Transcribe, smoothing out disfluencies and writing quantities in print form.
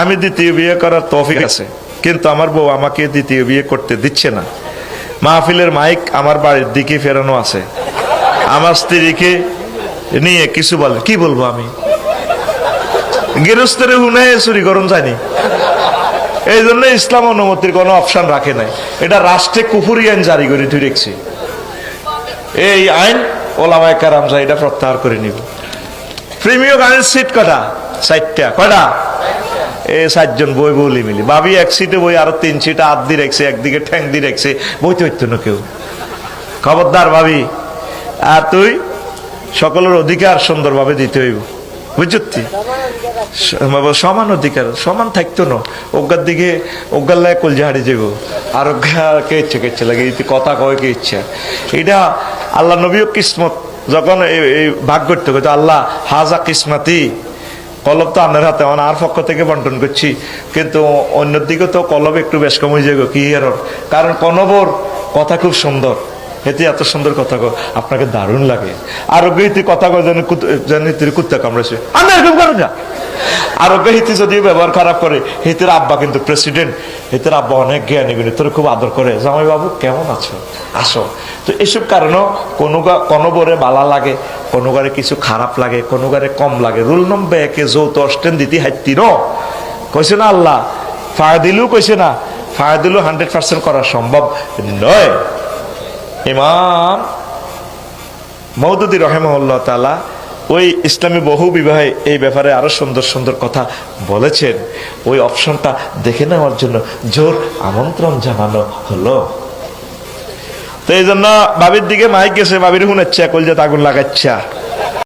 আমি দ্বিতীয় বিয়ে করার তৌফিক আছে, কিন্তু আমার বউ আমাকে দ্বিতীয় বিয়ে করতে দিচ্ছে না। মাহফিলের মাইক আমার বাড়ির দিকে ফেরানো আছে, আমার স্ত্রীকে নিয়ে কিছু বলে, কি বলবো আমি? গৃহস্থরে হুনে চুরি করুন জানি। এই জন্য ইসলাম অনুমতির কোনো অপশন রাখে নাই, এটা রাষ্ট্রে কুফুরি আইন জারি করে তুই রেখছি। এই আইন ওলামায়ে কেরাম যা এটা প্রত্যাহার করে নিব। প্রিমিয় গানের সিট কটা? 4টা। কটা? এই 4 জন বই বলি মিলি, ভাবি এক সিটে বই, আরো 3 সিটে হাত দিয়ে রাখছে, একদিকে ঠ্যাং দিয়ে রাখছে, বইতে হইতো না কেউ। খবরদার ভাবি, আর তুই সকলের অধিকার সুন্দরভাবে দিতে হইব, বুঝছি? সমান অধিকার সমান থাকতো না। অজ্ঞার দিকে অজ্ঞার লাগে কলজা হারিয়ে যাবো, আর অজ্ঞা কে ইচ্ছে কে ইচ্ছে লাগে, কথা কয় কে ইচ্ছা। এটা আল্লাহ নবীও কিসমত যখন এই ভাগ করতে হতো, আল্লাহ হাজা কিসমাতি, কলব তো আপনার হাতে, মানে আর পক্ষ থেকে বন্টন করছি, কিন্তু অন্যের দিকে তো কলব একটু বেশ কম হয়ে যাবে। কি এরর? কারণ কনবর কথা খুব সুন্দর, এতে এত সুন্দর কথা কো আপনাকে দারুণ লাগে। আরোগ্য হিতে কথা কয় জানি তুই কুত্তা কামড়েছে, আমি এরকম করো না। আরোগ্য হিতে যদি ব্যবহার খারাপ করে, হিতের আব্বা কিন্তু প্রেসিডেন্ট, হিতের আব্বা অনেক জ্ঞানী গুণী, তোর খুব আদর করে, জামাই বাবু কেমন আছো, আসো। তো এসব কারণেও কোনো বরে বালা লাগে, কোনো গারে কিছু খারাপ লাগে, কোনো গারে কম লাগে। রুল নম্বর 1 যৌথ অষ্টেন দিতে হাইতি ন কইছে না আল্লাহ, ফায়দিলু কইছে না, ফায়দিলু 100% করা সম্ভব নয়। ইমাম মওদুদী রাহিমাহুল্লাহ তাআলা ওই ইসলামী বহু বিবাহে এই ব্যাপারে আরো সুন্দর সুন্দর কথা বলেছেন। ওই অপশনটা দেখে নেওয়ার জন্য জোর আমন্ত্রণ জানানো হলো। তো এই জন্য বাবির দিকে মাইক গেছে, বাবির হুনেচ্ছা, কলজাত আগুন লাগাচ্ছা।